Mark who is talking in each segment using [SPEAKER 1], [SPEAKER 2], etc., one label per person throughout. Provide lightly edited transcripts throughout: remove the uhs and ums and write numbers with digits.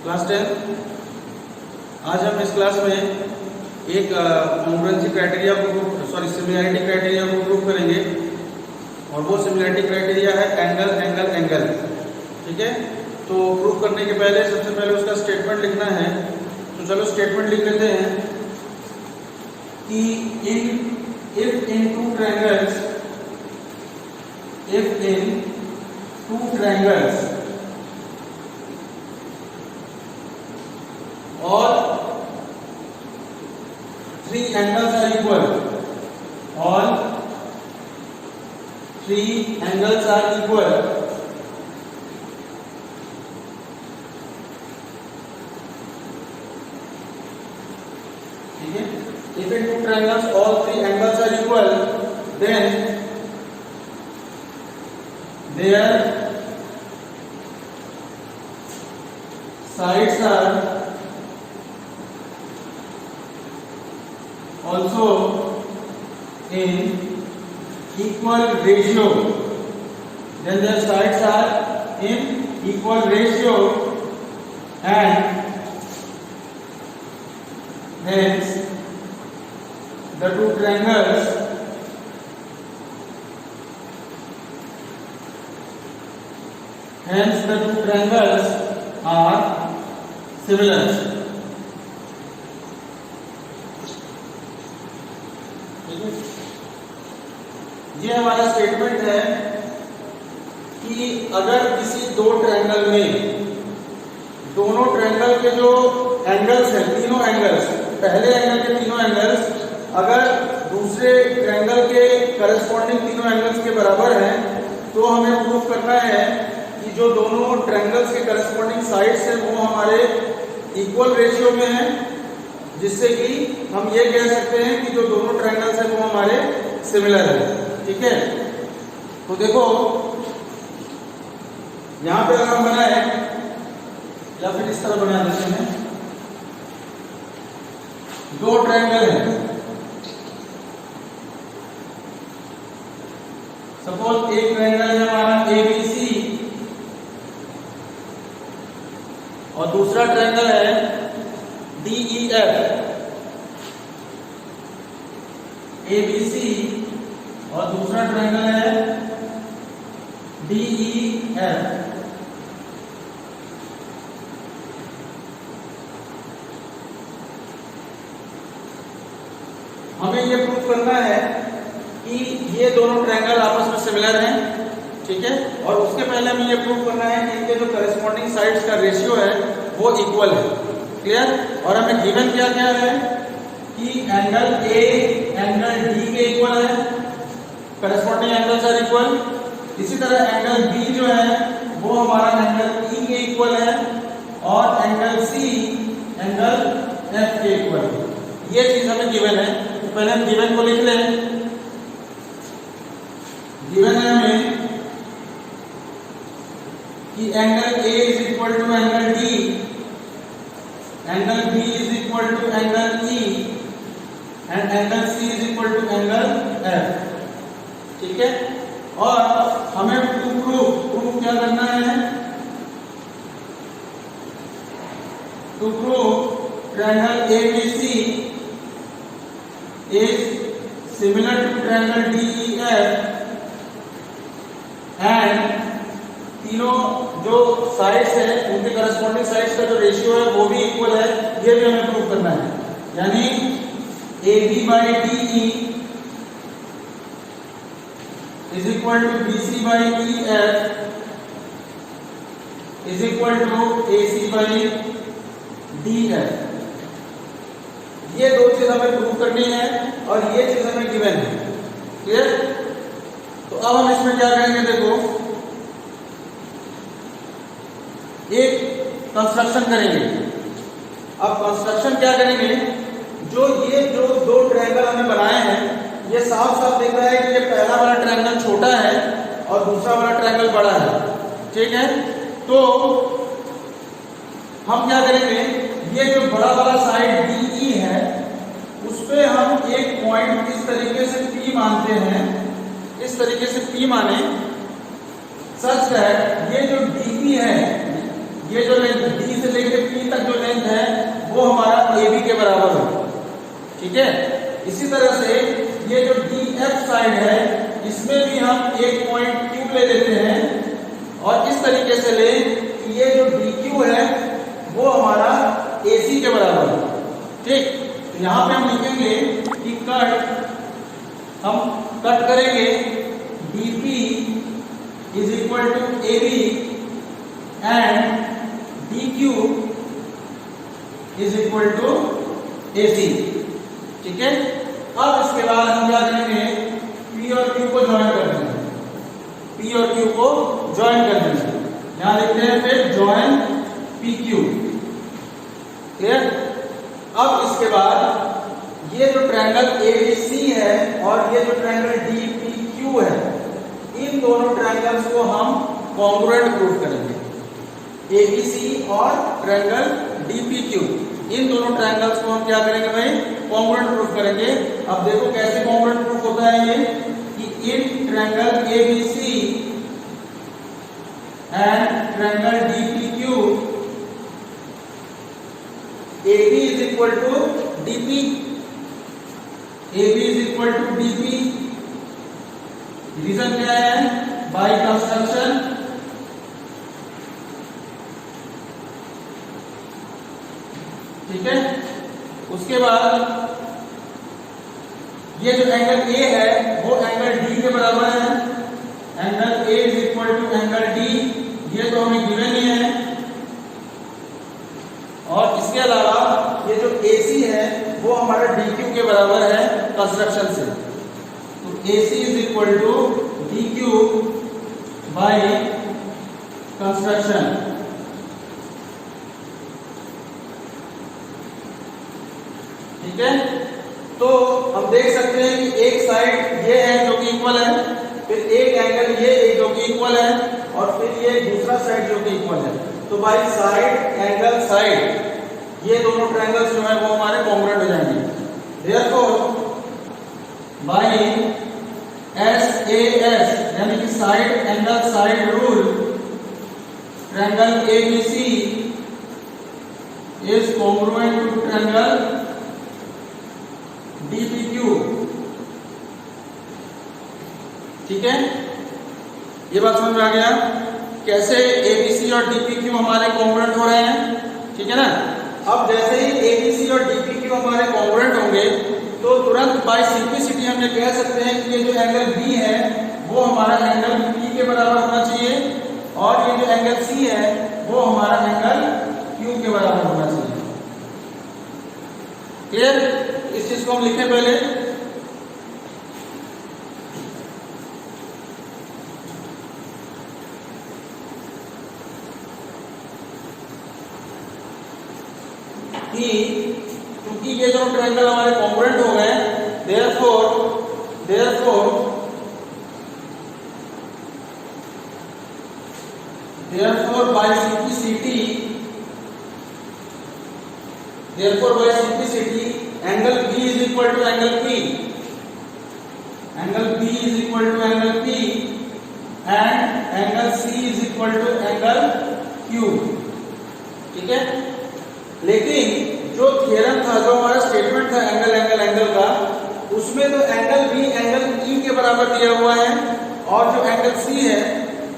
[SPEAKER 1] Class 10। आज हम इस क्लास में एक कॉन्ग्रुएंसी क्राइटेरिया को सिमिलैरिटी क्राइटेरिया को प्रूव करेंगे और वो सिमिलैरिटी क्राइटेरिया है एंगल एंगल एंगल। ठीक है, तो प्रूव करने के पहले सबसे पहले उसका स्टेटमेंट लिखना है। तो चलो स्टेटमेंट लिख लेते हैं कि if in two triangles all three angles are equal, ठीक है। If in two triangles all three angles are equal, then their sides are also in equal ratio. Then their sides are in equal ratio and hence the two triangles are similar. ये हमारा statement है कि अगर किसी दो triangle में दोनों triangle के जो एंगल्स हैं, तीनों एंगल्स, पहले एंगल के तीनों एंगल्स अगर दूसरे ट्रायंगल के करस्पॉन्डिंग तीनों एंगल्स के बराबर हैं, तो हमें प्रूव करना है कि जो दोनों ट्रायंगल्स के करस्पॉन्डिंग साइड्स हैं वो हमारे इक्वल रेशियो में हैं, जिससे कि हम ये कह सकते हैं कि जो दोनों ट्रायंगल्स हैं वो हमारे सिमिलर हैं। ठीक है, तो देखो यहां पे अगर हम बनाए या फिर इस तरह बना देते हैं, दो ट्रायंगल हैं, सपोज एक ट्रायंगल है हमारा ABC और दूसरा ट्रायंगल है DEF। ABC और दूसरा ट्रायंगल है DEF। हमें ये प्रूव करना है कि ये दोनों ट्रायंगल आपस में सिमिलर हैं। ठीक है, और उसके पहले हमें ये प्रूव करना है कि इनके जो करस्पॉन्डिंग साइड्स का रेशियो है वो इक्वल है। क्लियर? और हमें गिवन क्या क्या है कि एंगल A एंगल D के इक्वल है, करस्पॉन्डिंग एंगल्स आर इक्वल। इसी तरह एंगल B जो है वो हमारा एंगल E के इक्वल है और एंगल C एंगल F के इक्वल है। ये चीज हमें गिवन है, तो पहले हम गिवन को लिख लें। गिवन है हमें कि angle A is equal to angle D, angle B is equal to angle E and angle C is equal to angle F। ठीक है, और हमें प्रूफ क्या करना है? To prove triangle ABC is similar to triangle DEF and तीनों जो sides है उनके करस्पॉन्डिंग साइड्स का जो रेशियो है वो भी इक्वल है, ये भी हमें प्रूव करना है। यानी AB by DE is equal to BC by EF is equal to AC by DF। ये दो चीज हमें प्रूव करनी है और ये चीज हमें गिवन है। क्लियर? तो अब हम इसमें क्या करेंगे, देखो एक कंस्ट्रक्शन करेंगे। अब कंस्ट्रक्शन क्या करेंगे, ये जो दो ट्रायंगल हमने बनाए हैं ये साफ साफ दिख रहा है कि ये पहला वाला ट्रायंगल छोटा है और दूसरा वाला ट्रायंगल बड़ा है। ठीक है, तो हम क्या करेंगे, ये जो बड़ा वाला साइड DE है उस पे हम एक पॉइंट इस तरीके से P मानते हैं, इस तरीके से P माने सच दैट ये जो DP है, ये जो D से लेके P ठीक है। इसी तरह से ये जो DF साइड है इसमें भी हम एक पॉइंट Q ले लेते हैं और इस तरीके से ले कि ये जो DQ है वो हमारा AC के बराबर है। ठीक, तो यहां पे हम लिखेंगे कि हम कट करेंगे DP is equal to AB and DQ is equal to AC। ठीक है, अब इसके बाद हम क्या करेंगे, P और Q को ज्वाइन कर देंगे। P और Q को ज्वाइन कर देंगे, यहां लिखते हैं फिर ज्वाइन PQ। क्लियर। अब इसके बाद ये जो ट्रायंगल ABC है और ये जो ट्रायंगल DPQ है, इन दोनों ट्रायंगल्स को हम कॉन्ग्रुएंट प्रूफ करेंगे। ABC और ट्रायंगल DPQ, इन दोनों ट्रायंगल्स को हम क्या करेंगे भाई, कॉन्ग्रुएंट प्रूफ करेंगे। अब देखो कैसे कॉन्ग्रुएंट प्रूफ होता है ये, कि in triangle ABC and triangle DPQ AB is equal to DP, AB is equal to DP। Reason क्या है, बाय कंस्ट्रक्शन। ठीक है, उसके बाद ये जो एंगल A है वो एंगल D के बराबर है। Angle A is equal to angle D, ये तो हमें गिवन ही है। और इसके अलावा ये जो AC है वो हमारा DQ के बराबर है कंस्ट्रक्शन से। तो AC is equal to DQ by construction. ठीक है, तो हम देख सकते हैं कि एक साइड ये है जो कि इक्वल है, फिर एक एंगल ये एक जो कि इक्वल है, और फिर ये दूसरा साइड जो कि इक्वल है। तो बाय साइड एंगल साइड ये दोनों ट्रायंगल्स जो है वो हमारे कॉन्ग्रुएंट हो जाएंगे। देयरफॉर बाय SAS यानी कि side angle side rule, triangle ABC is congruent to triangle DPQ। ठीक है, ये बात समझ में आ गया कैसे ABC और DPQ हमारे कॉन्ग्रुएंट हो रहे हैं। ठीक है ना। अब जैसे ही ABC और DPQ हमारे कॉन्ग्रुएंट होंगे तो तुरंत बाय सिंप्लिसिटी हम ये कह सकते हैं कि ये जो एंगल B है वो हमारा एंगल P के बराबर होना चाहिए, और ये जो एंगल C है वो हमारा एंगल Q के बराबर होना चाहिए। क्लियर, इस चीज को हम लिखें पहले। कि क्योंकि ये दोनों ट्रायंगल हमारे कॉन्ग्रुएंट हो गए, therefore by simplicity angle B is equal to angle P, angle B is equal to angle P and angle C is equal to angle Q। ठीक है, लेकिन जो थ्योरम था, जो हमारा स्टेटमेंट था एंगल एंगल एंगल का, उसमें तो एंगल B एंगल E के बराबर दिया हुआ है और जो एंगल C है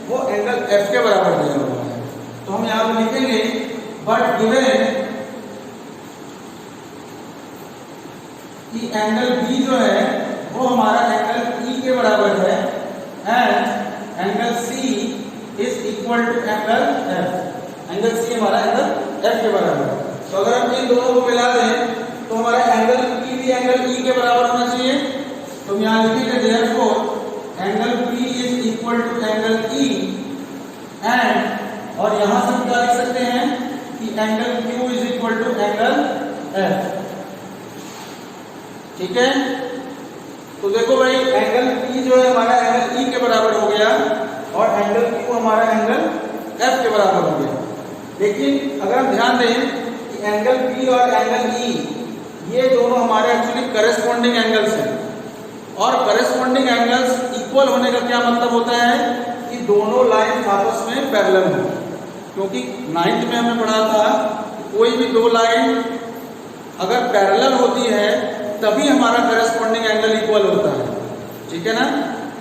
[SPEAKER 1] वो एंगल F के बराबर दिया हुआ है। तो हम यहां पे लिखेंगे बट गिवन कि एंगल B जो है वो हमारा एंगल E के बराबर है and angle C is equal to angle F। Angle C हमारा एंगल F के बराबर है। तो अगर हम इन दोनों को मिला दें तो हमारा एंगल P भी एंगल E के बराबर होना चाहिए। तो हम यहां लिखेंगे therefore angle P is equal to angle E and, और यहां से हम क्या लिख सकते हैं कि angle Q is equal to angle F। ठीक है, तो देखो भाई एंगल P जो है हमारा एंगल E के बराबर हो गया और एंगल Q हमारा एंगल F के बराबर हो गया। लेकिन अगर हम ध्यान दें कि एंगल P और एंगल E ये दोनों हमारे एक्चुअली करेस्पॉन्डिंग एंगल्स हैं, और करेस्पॉन्डिंग एंगल्स इक्वल होने का क्या मतलब होता है कि दोनों लाइन आपस में पैरेलल हो। क्योंकि 9th में हमने पढ़ा था कोई भी दो लाइन अगर पैरेलल होती है तभी हमारा करस्पॉन्डिंग एंगल इक्वल होता है, ठीक है ना।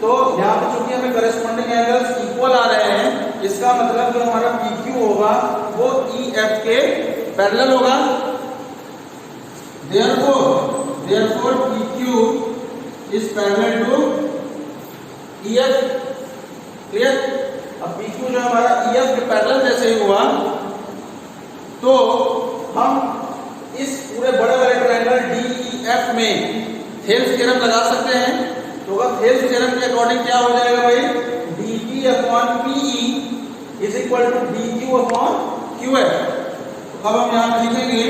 [SPEAKER 1] तो यहाँ पे चूंकि हमें करस्पॉन्डिंग एंगल्स इक्वल आ रहे हैं, इसका मतलब जो हमारा PQ होगा वो EF के पैरेलल होगा। therefore PQ is parallel to EF, clear. अब PQ जो हमारा EF के पैरेलल जैसे ही हुआ तो हम इस पूरे बड़े वाले ट्रायंगल DEF में थेल्स थ्योरम लगा सकते हैं। तो अगर थेल्स थ्योरम के अकॉर्डिंग क्या हो जाएगा भाई, dP upon PE is equal to dQ upon QF। तो अब हम यहां पे लिखेंगे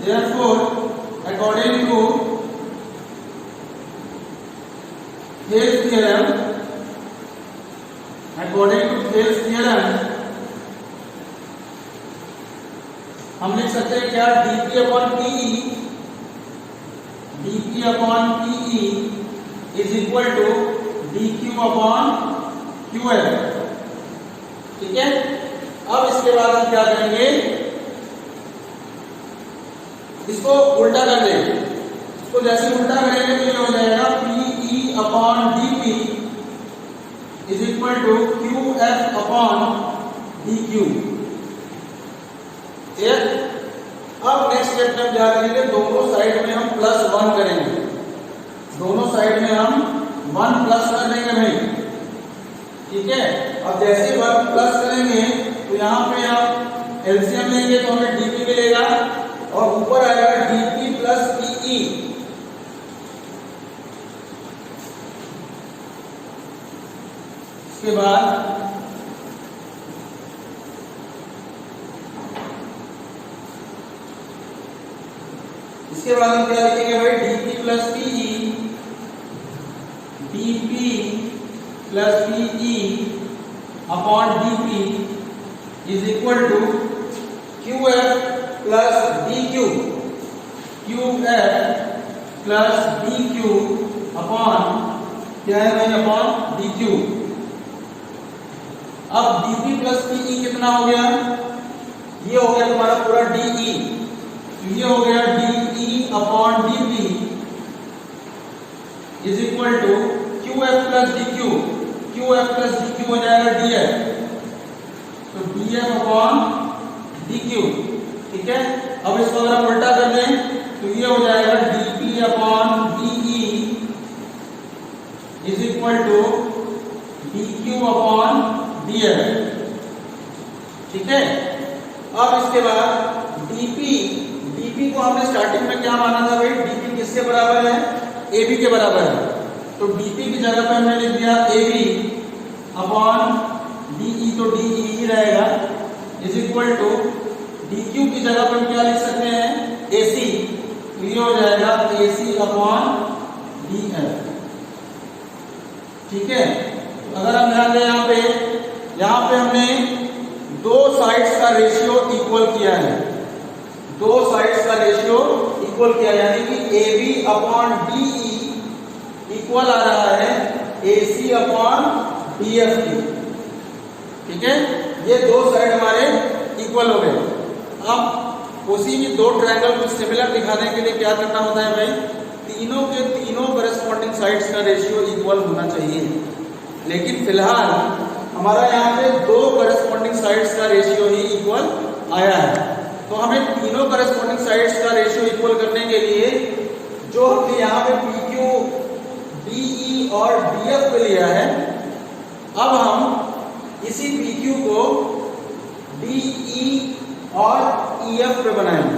[SPEAKER 1] therefore according to Thales theorem हम लिख सकते हैं क्या, dP upon PE is equal to dQ upon QL, ठीक है। अब इसके बाद हम क्या करेंगे, इसको उल्टा कर देंगे। इसको जैसे उल्टा करेंगे तो ये हो जाएगा PE upon dP is equal to QF upon dQ। अब नेक्स्ट स्टेप में क्या करेंगे, दोनों साइड में हम +1 करेंगे, दोनों साइड में हम 1 प्लस कर देंगे भाई, ठीक है। अब जैसे 1 प्लस करेंगे तो यहाँ पे हम एलसीएम लेंगे तो हमें dP मिलेगा और ऊपर आएगा dP प्लस PE। इसके बाद हम क्या लिखेंगे भाई, dP plus PE, dP plus PE upon dP is equal to QF plus DQ, QF plus DQ upon क्या है भाई, अपॉन DQ। अब dP प्लस PE कितना हो गया, ये हो गया तुम्हारा पूरा DE, ये हो गया DE upon dP is equal to QF plus DQ, QF plus DQ हो जाएगा DF, तो DF अपॉन DQ, ठीक है। अब इसको अगर हम उल्टा कर दें तो ये हो जाएगा dP upon DE is equal to DQ upon DF, ठीक है। अब इसके बाद dP को हमने स्टार्टिंग में क्या माना था भाई, dP किसके बराबर है, AB के बराबर है। तो dP की जगह पे हमने लिख दिया AB अपॉन DE, तो DE ही रहेगा इज इक्वल टू DQ की जगह पे हम क्या लिख सकते हैं, AC, तो ये हो जाएगा AC अपॉन DF, ठीक है। तो अगर हम ध्यान दें यहाँ पे हमने दो साइड्स का रेशियो इक्वल किया है, दो साइड्स का रेशियो इक्वल किया, यानी कि AB अपॉन DE इक्वल आ रहा है AC अपॉन DF की, ठीक है। ये दो साइड हमारे इक्वल हो गए। अब उसी में दो ट्रायंगल को सिमिलर दिखाने के लिए क्या करना होता है भाई, तीनों के तीनों करस्पॉन्डिंग साइड्स का रेशियो इक्वल होना चाहिए। लेकिन फिलहाल हमारा यहाँ पे दो करस्पॉन्डिंग साइड्स का रेशियो ही इक्वल आया है, तो हमें तीनों करस्पॉन्डिंग साइड्स का रेशियो इक्वल करने के लिए जो हमने यहाँ पे PQ, DE और DF पे लिया है, अब हम इसी PQ को DE और EF पे बनाएंगे।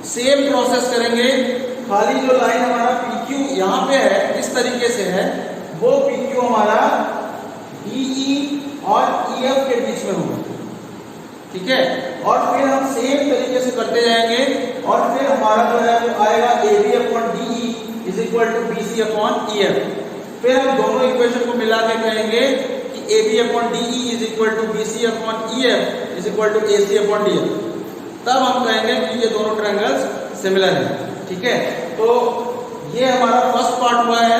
[SPEAKER 1] सेम प्रोसेस करेंगे, खाली जो लाइन हमारा PQ यहाँ पे है इस तरीके से है, वो PQ हमारा DE और EF के बीच में होगा, ठीक है। और फिर हम सेम तरीके से करते जाएंगे और फिर हमारा जो है वो आएगा AB upon DE is equal to BC upon EF। फिर हम दोनों इक्वेशन को मिला के कहेंगे कि AB upon DE is equal to BC upon EF is equal to AC upon DF। तब हम कहेंगे कि ये दोनों ट्रायंगल्स सिमिलर हैं, ठीक है। तो ये हमारा फर्स्ट पार्ट हुआ है।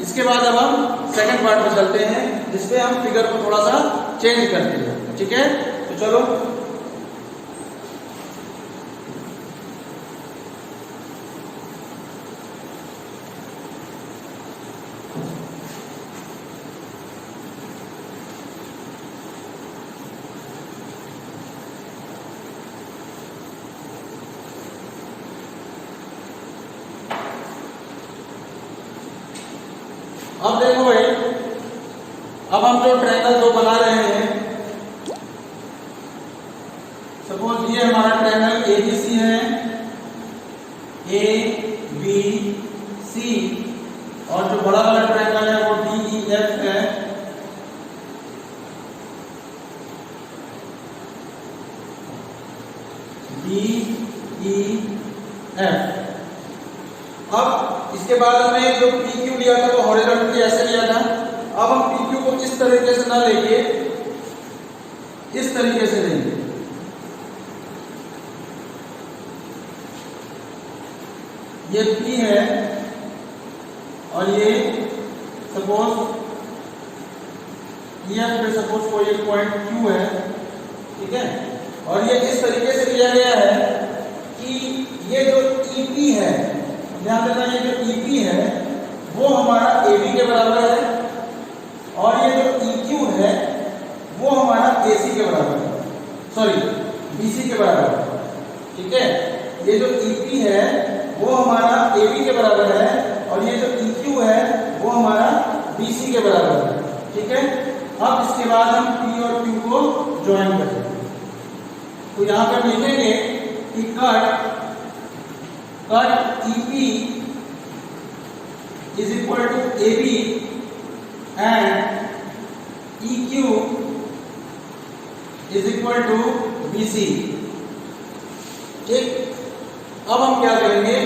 [SPEAKER 1] इसके बाद अब हम सेकंड पार्ट में चलते हैं, जिसपे हम फिगर को थोड़ा सा चेंज करते हैं, ठीक है। तो चलो अब देखो भाई, अब हम जो ट्रायंगल दो बना रहे हैं, सपोज ये हमारा ट्रायंगल एबीसी है, एबीसी, और जो बड़ा वाला ट्रायंगल है वो डीईएफ है। डीईएफ। अब इसके बाद हमने जो PQ लिया था वो हॉरिजॉन्टली ऐसे लिया था। अब हम PQ को इस तरीके से ना लेके इस तरीके से लेंगे। ये P है और ये सपोज EF पे सपोज कोई एक पॉइंट Q है, ठीक है, और ये इस तरीके से लिया गया है कि ये जो EP है, ध्यान देना, ये जो EP है वो हमारा AB के बराबर है और ये जो EQ है वो हमारा AC के बराबर है, सॉरी BC के बराबर है, ठीक है। ये जो EP है वो हमारा AB के बराबर है और ये जो EQ है वो हमारा BC के बराबर है, ठीक है। अब इसके बाद हम P और Q को ज्वाइन करेंगे। तो यहां पर लिखेंगे कि cut EP is equal to AB and EQ is equal to BC, ठीक। अब हम क्या करेंगे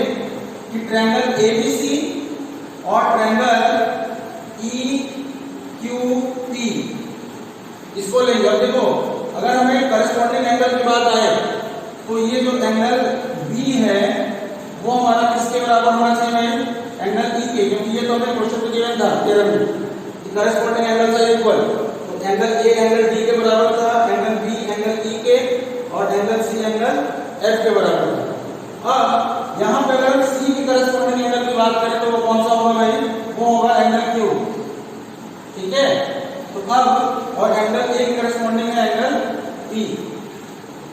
[SPEAKER 1] कि ट्रायंगल ABC और ट्रायंगल EQP इसको लेंगे। अब देखो, अगर हमें करस्पॉन्डिंग एंगल की बात आए तो ये जो एंगल B है वो हमारा किसके बराबर होना चाहिए? एंगल E के, क्योंकि ये तो हमें क्वेश्चन में गिवन था थ्योरम में, करस्पॉन्डिंग एंगल आर इक्वल। तो एंगल A एंगल D के बराबर था, एंगल B एंगल E के और एंगल C एंगल F के बराबर था। अब यहां पे अगर C की करस्पॉन्डिंग एंगल की बात करें तो वो कौन सा होगा भाई? वो होगा एंगल Q, ठीक है। तो अब और एंगल A की करस्पॉन्डिंग है एंगल P।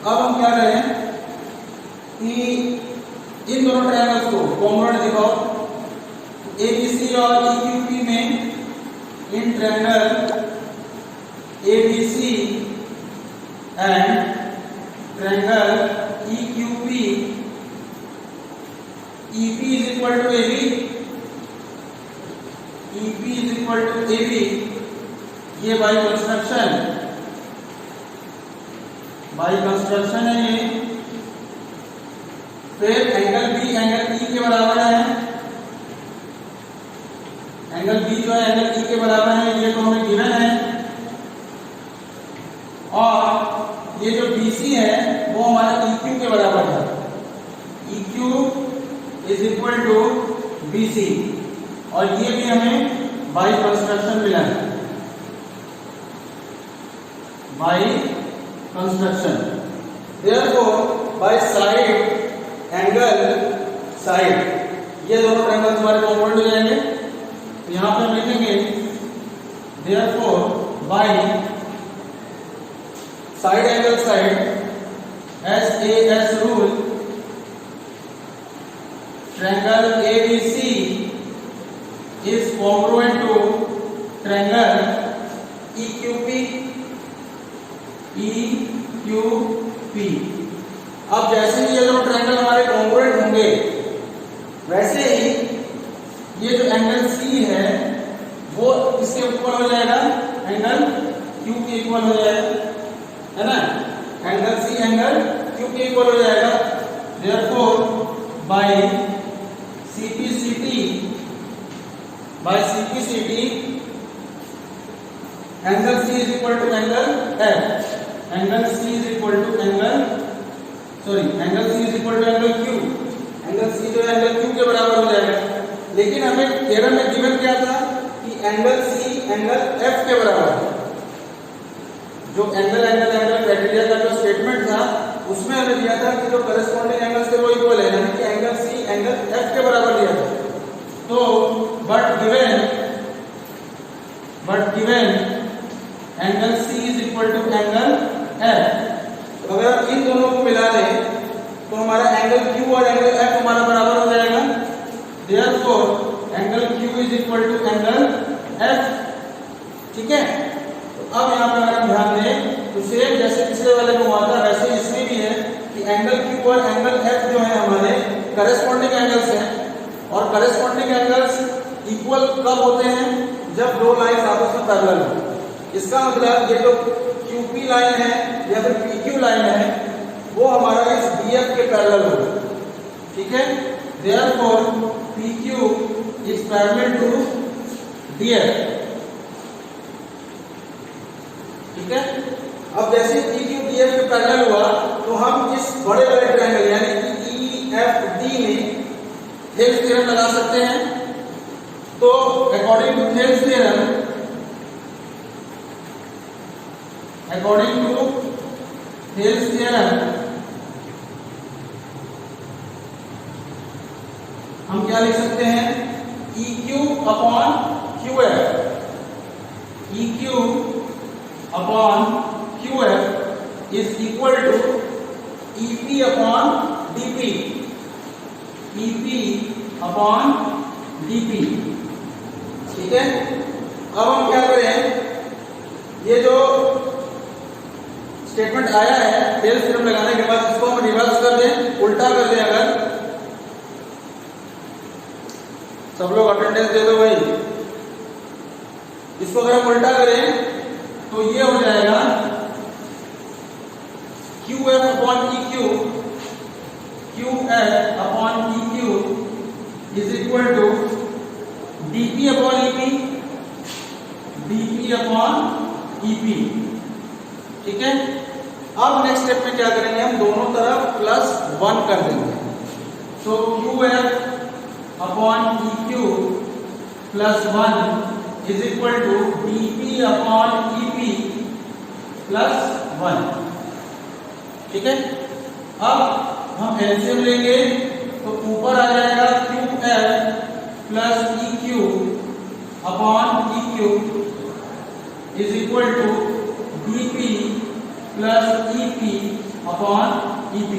[SPEAKER 1] अब हम क्या करें कि इन दोनों ट्रायंगल्स को कॉन्ग्रुएंट दिखाओ। ABC और EQP में in triangle ABC and triangle EQP, EP is equal to AB, EP is equal to AB, ये बाई कंस्ट्रक्शन है ये। फिर एंगल B एंगल E के बराबर है, एंगल B जो है एंगल E के बराबर है, ये तो हमें गिवन है। और ये जो BC है वो हमारा EQ के बराबर है, EQ is equal to BC, और ये भी हमें बाई कंस्ट्रक्शन मिला है, by construction. Therefore by side angle side, ये दोनों ट्रायंगल्स हमारे कॉन्ग्रुएंट हो जाएंगे। तो यहां पे हम लिखेंगे therefore by side angle side, SAS rule, triangle ABC is congruent to triangle EQP, EQP। अब जैसे ही ये दोनों ट्रायंगल हमारे कॉन्ग्रुएंट होंगे वैसे ही ये जो एंगल C है वो इसके इक्वल हो जाएगा, एंगल Q के इक्वल हो जाएगा, है ना। एंगल C एंगल Q के इक्वल हो जाएगा। Therefore by CPCT angle C is equal to angle F, angle C is equal to angle C is equal to angle Q, angle C जो है एंगल Q के बराबर हो जाएगा। लेकिन हमें थ्योरम में गिवन क्या था कि एंगल C एंगल F के बराबर है। जो एंगल क्राइटेरिया का जो स्टेटमेंट था उसमें हमें दिया था कि जो करस्पॉन्डिंग एंगल्स थे वो इक्वल है, यानी कि एंगल C एंगल F के बराबर दिया था। तो but given angle C is equal to angle F, तो अगर इन दोनों को मिला दें तो हमारा एंगल Q और एंगल F हमारा बराबर हो जाएगा। Therefore angle Q is equal to angle F, ठीक है। तो अब यहाँ पर अगर हम ध्यान दें तो सेम जैसे पिछले वाले में हुआ था वैसे इसमें भी है कि एंगल क्यू और एंगल एफ जो है हमारे करस्पॉन्डिंग एंगल्स हैं, और करस्पॉन्डिंग एंगल्स इक्वल कब होते हैं, जब दो लाइंस आपस में पैरेलल हो। इसका मतलब ये जो QP लाइन है या फिर PQ लाइन है वो हमारा इस DF के पैरेलल हो, ठीक है। Therefore PQ is parallel to DF, ठीक है। अब जैसे PQ DF के पैरेलल हुआ तो हम इस बड़े वाले ट्रायंगल यानी कि EFD में थेल्स थ्योरम लगा सकते हैं। तो अकॉर्डिंग टू थेल्स थ्योरम, हम क्या लिख सकते हैं, EQ upon QF, EQ upon QF is equal to EP upon DP, EP upon DP, ठीक है। अब हम क्या करें, ये जो स्टेटमेंट आया है थेल्स थ्योरम लगाने के बाद इसको हम रिवर्स कर दें, उल्टा कर दें। अगर सब लोग अटेंडेंस दे दो भाई, इसको अगर हम उल्टा करें तो ये हो जाएगा QF upon EQ, QF upon EQ is equal to DP upon EP, DP upon EP, ठीक है। अब नेक्स्ट स्टेप में क्या करेंगे, हम दोनों तरफ +1 कर देंगे। तो QF upon EQ +1 is equal to DP upon EP +1, ठीक है। अब हम एलसीएम लेंगे तो ऊपर आ जाएगा QF plus EQ upon EQ is equal to DP plus EP upon EP।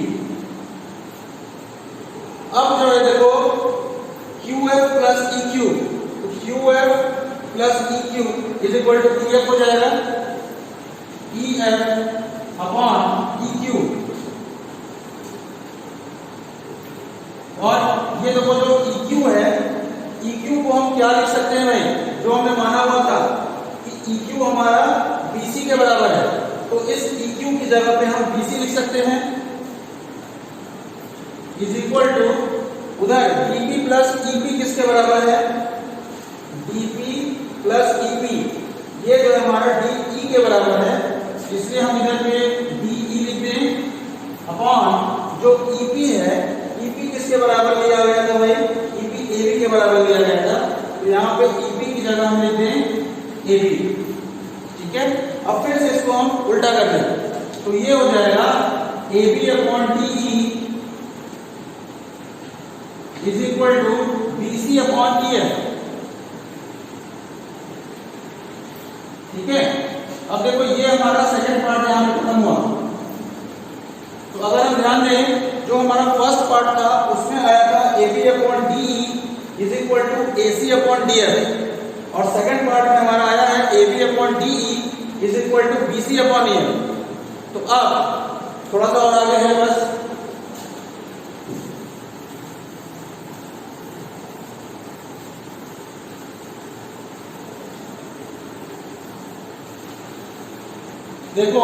[SPEAKER 1] अब जो है देखो QF प्लस EQ, तो QF plus EQ is equal to EF हो जाएगा, EF अपॉन EQ। और ये देखो जो EQ है, EQ को हम क्या लिख सकते हैं भाई, जो हमने माना हुआ था कि EQ हमारा BC के बराबर है, तो इस EQ की जगह पे हम BC लिख सकते हैं इज इक्वल टू उधर DP प्लस EP किसके बराबर है, DP प्लस EP, ये जो है हमारा DE के बराबर है, इसलिए हम इधर पे DE लिख दें अपॉन जो EP है, EP किसके बराबर लिया गया था भाई, EP AB के बराबर लिया गया था, तो यहाँ पे EP की जगह हम लिख दें AB, ठीक है। अब फिर से इसको हम उल्टा कर दें तो ये हो जाएगा AB upon DE is equal to BC upon EF, ठीक है। अब देखो ये हमारा सेकंड पार्ट यहां पे खत्म हुआ। तो अगर हम ध्यान दें जो हमारा फर्स्ट पार्ट था उसमें आया था AB upon DE is equal to AC upon DF, और सेकंड पार्ट में हमारा आया है AB upon DE is equal to BC upon EF। तो अब थोड़ा सा और आगे है बस, देखो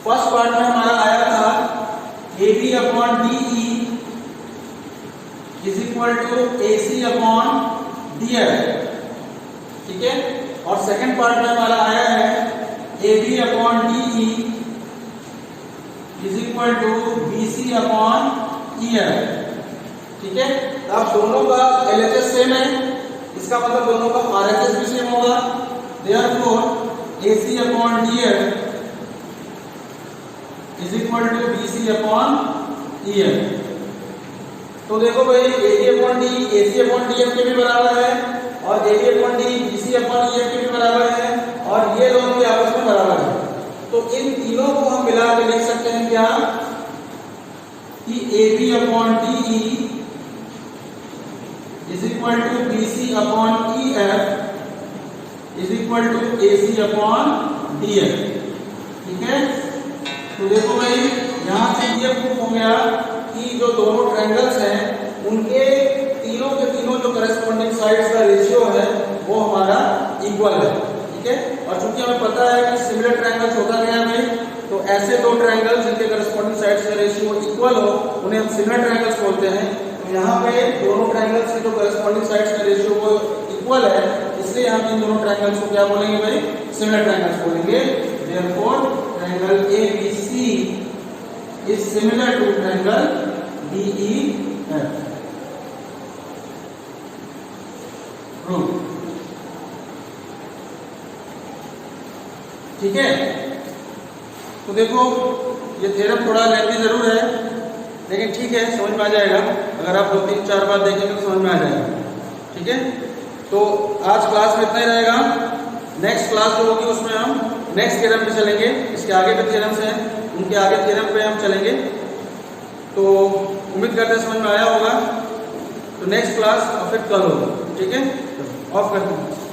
[SPEAKER 1] फर्स्ट पार्ट में हमारा आया था AB upon DE is equal to AC upon DF, ठीक है। और सेकंड पार्ट में हमारा आया है AB upon DE is equal to BC upon EF, ठीक है। अब दोनों का LHS सेम है, इसका मतलब दोनों का RHS भी सेम होगा, therefore AC upon DF is equal to BC upon EF। तो देखो भाई AB upon DE AC upon DF के भी बराबर है, और AB upon DE BC upon EF के भी बराबर है, और ये दोनों भी आपस में बराबर है। तो इन तीनों को हम मिला के लिख सकते हैं क्या, कि AB upon DE is equal to BC upon EF is equal to AC upon DF। ठीक है, तो देखो भाई यहां से ये प्रूफ हो गया कि जो दोनों ट्रायंगल्स हैं उनके तीनों के तीनों जो करस्पॉन्डिंग साइड्स का रेशियो है वो हमारा इक्वल है। ठीक है, और चूंकि हमें पता है कि सिमिलर ट्रायंगल्स होता क्या है भाई, तो ऐसे दो ट्रायंगल्स जिनके करस्पॉन्डिंग साइड्स का रेशियो इक्वल हो उन्हें हम सिमिलर ट्रायंगल्स बोलते हैं। तो यहाँ पे दोनों ट्रायंगल्स के जो करस्पॉन्डिंग साइड्स का रेशियो वो इक्वल है, इसलिए हम इन दोनों ट्रायंगल्स को क्या बोलेंगे भाई, सिमिलर ट्रायंगल्स बोलेंगे। Therefore triangle ABC is similar to triangle DEF। ठीक है, तो देखो ये थ्योरम थोड़ा लेंथी जरूर है, लेकिन ठीक है, समझ में आ जाएगा। अगर आप 2-3-4 बार देखेंगे तो समझ में आ जाएगा। ठीक है, तो आज क्लास में इतना ही रहेगा। नेक्स्ट क्लास जो होगी उसमें हम नेक्स्ट थ्योरम पे चलेंगे। इसके आगे के थ्योरम्स हैं, उनके आगे थ्योरम पे हम चलेंगे। तो उम्मीद करते हैं समझ में आया होगा। तो नेक्स्ट क्लास और फिर कल होगी। ठीक है, ऑफ करते हैं।